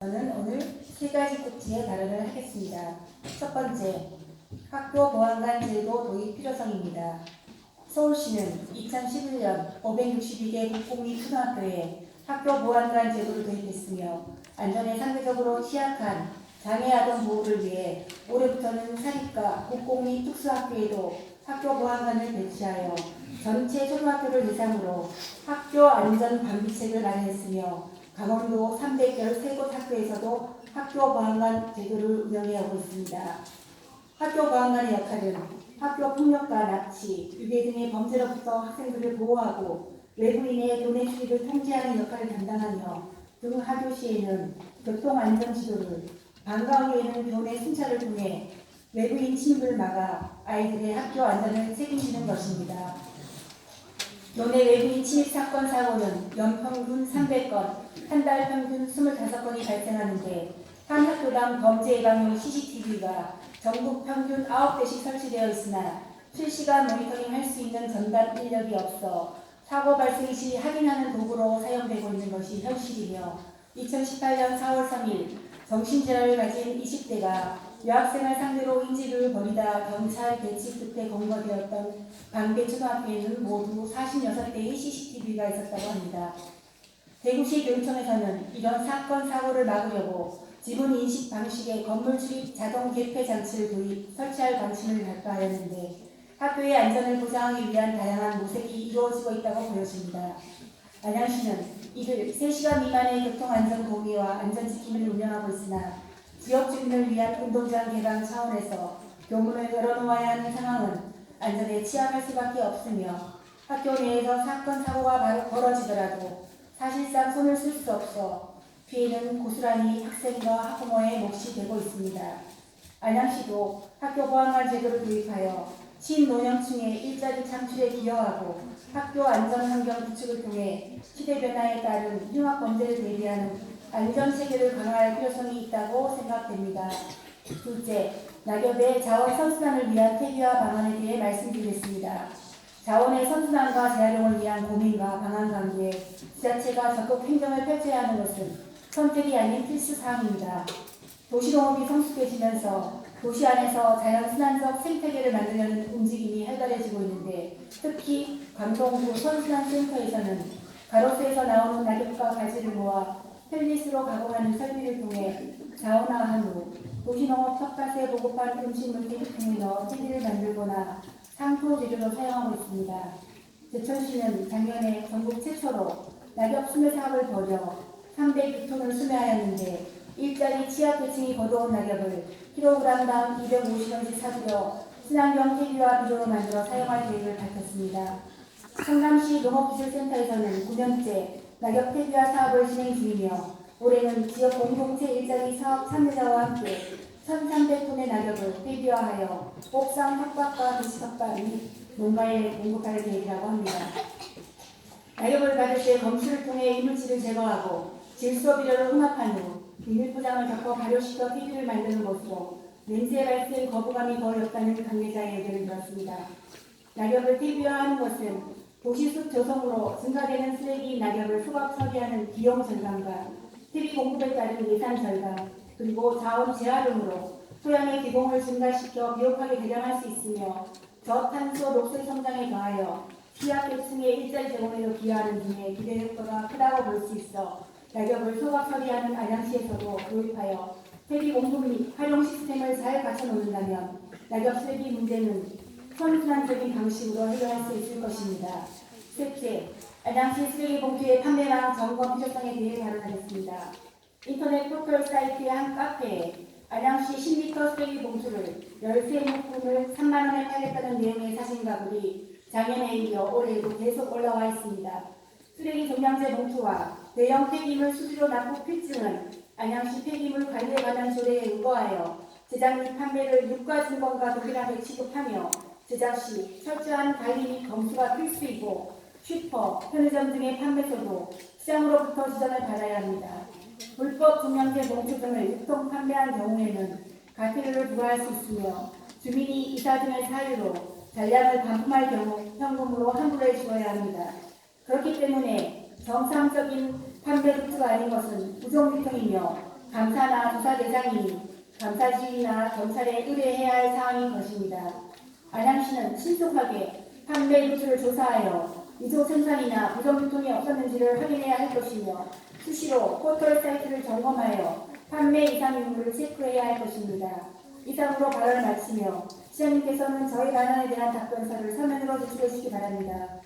저는 오늘 세 가지 꼭지의 발언을 하겠습니다. 첫 번째, 학교 보안관 제도 도입 필요성입니다. 서울시는 2011년 562개 국공립 초등학교에 학교 보안관 제도를 도입했으며 안전에 상대적으로 취약한 장애 아동 보호를 위해 올해부터는 사립과 국공립 특수학교에도 학교 보안관을 배치하여 전체 초등학교를 대상으로 학교 안전 방비책을 마련했으며 강원도 313곳 학교에서도 학교 보안관 제도를 운영해오고 있습니다. 학교 보안관의 역할은 학교 폭력과 납치, 유괴 등의 범죄로부터 학생들을 보호하고 외부인의 교내 출입을 통제하는 역할을 담당하며 등하교 시에는 교통안전 지도를, 방과 후에는 교내 순찰을 통해 외부인 침입을 막아 아이들의 학교 안전을 책임지는 것입니다. 교내 외부인 침입 사건 사고는 연평균 300건, 한 달 평균 25건이 발생하는데 한 학교당 범죄 예방용 CCTV가 전국 평균 9대씩 설치되어 있으나 실시간 모니터링 할 수 있는 전담 인력이 없어 사고 발생 시 확인하는 도구로 사용되고 있는 것이 현실이며 2018년 4월 3일 정신질환을 가진 20대가 여학생을 상대로 인질을 벌이다 경찰 배치 끝에 검거되었던 방배초등학교에는 모두 46대의 CCTV가 있었다고 합니다. 대구시 교육청에서는 이런 사건 사고를 막으려고 지문 인식 방식의 건물 출입 자동 개폐 장치를 도입, 설치할 방침을 발표하였는데 학교의 안전을 보장하기 위한 다양한 모색이 이루어지고 있다고 보여집니다. 안양시는 이들 3시간 미만의 교통안전 공개와 안전지킴이를 운영하고 있으나 지역 주민을 위한 운동장 개방 차원에서 교문을 열어놓아야 하는 상황은 안전에 취약할 수밖에 없으며 학교 내에서 사건 사고가 벌어지더라도 사실상 손을 쓸 수 없어 피해는 고스란히 학생과 학부모의 몫이 되고 있습니다. 안양시도 학교 보안관 제도를 도입하여 신노년층의 일자리 창출에 기여하고 학교 안전 환경 구축을 통해 시대 변화에 따른 흉악 범죄를 대비하는 안전 체계를 강화할 필요성이 있다고 생각됩니다. 둘째, 낙엽의 자원 선순환을 위한 퇴비화 방안에 대해 말씀드리겠습니다. 자원의 선순환과 재활용을 위한 고민과 방안 강구에 지자체가 적극 행정을 펼쳐야 하는 것은 선택이 아닌 필수 사항입니다. 도시농업이 성숙해지면서 도시 안에서 자연순환적 생태계를 만들려는 움직임이 활발해지고 있는데 특히 광동구 선순환센터에서는 가로수에서 나오는 낙엽과 가지를 모아 펠릿으로 가공하는 설비를 통해 자원화한 후 도시농업 텃밭에 보급한 음식물 퇴비통에 넣어 퇴비를 만들거나 상토 재료로 사용하고 있습니다. 제천시는 작년에 전국 최초로 낙엽 수매 사업을 벌여 306톤을 수매하였는데 일자리 취약계층이 거두온 낙엽을 킬로그램당 250원씩 사들여 친환경 퇴비와 비료로 만들어 사용할 계획을 밝혔습니다. 성남시 농업기술센터에서는 9년째 낙엽 퇴비화 사업을 진행 중이며 올해는 지역 공동체 일자리 사업 참여자와 함께 1,300톤의 낙엽을 퇴비화하여 옥상 텃밭과 도시텃밭 및 농가에 공급할 계획이라고 합니다. 낙엽을 받을 때 검수를 통해 이물질을 제거하고 질소 비료를 혼합한 후 비닐포장을 덮어 발효시켜 퇴비를 만드는 것으로 냄새 발생 거부감이 거의 없다는 관계자의 의견을 들었습니다. 낙엽을 퇴비화하는 것은 도시숲 조성으로 증가되는 쓰레기 낙엽을 수박 처리하는 비용 절감과 퇴비 공급에 따른 예산 절감 그리고 자원 재활용으로 토양의 기공을 증가시켜 비옥하게 개량할 수 있으며 저탄소 녹색 성장에 더하여 취약계층의 일자리 제공에도 기여하는 등의 기대 효과가 크다고 볼 수 있어 낙엽을 소각 처리하는 안양시에서도 도입하여 퇴비 공급 및 활용 시스템을 잘 갖춰놓는다면 낙엽 쓰레기 문제는 선순환적인 방식으로 해결할 수 있을 것입니다. 셋째, 안양시 쓰레기 봉투의 판매랑 점검 필요성에 대해 발언하겠습니다. 인터넷 포털 사이트의 한 카페에 안양시 10리터 쓰레기 봉투를 13묶음을 3만원에 팔겠다는 내용의 사진과 글이 작년에 이어 올해에도 계속 올라와 있습니다. 쓰레기 종량제 봉투와 대형 폐기물 수수료 납부 필증은 안양시 폐기물 관리에 관한 조례에 의거하여 제작 및 판매를 유가증권과 동일하게 취급하며 제작 시 철저한 관리 및 검수가 필수이고 슈퍼, 편의점 등의 판매소도 시장으로부터 지정을 받아야 합니다. 불법 종량제 봉투 등을 유통 판매한 경우에는 과태료를 부과할 수 있으며 주민이 이사 등의 사유로 잔량을 반품할 경우 현금으로 환불해 주어야 합니다. 그렇기 때문에 정상적인 판매 루트가 아닌 것은 부정 유통이며 감사나 조사 대상이 감사지휘나 경찰에 의뢰해야 할 사항인 것입니다. 안양시는 신속하게 판매 루트를 조사하여 위조 생산이나 부정 유통이 없었는지를 확인해야 할 것이며 수시로 포털 사이트를 점검하여 판매 이상 유무를 체크해야 할 것입니다. 이상으로 발언을 마치며 시장님께서는 저희 발언에 대한 답변서를 서면으로 제출해 주시기 바랍니다.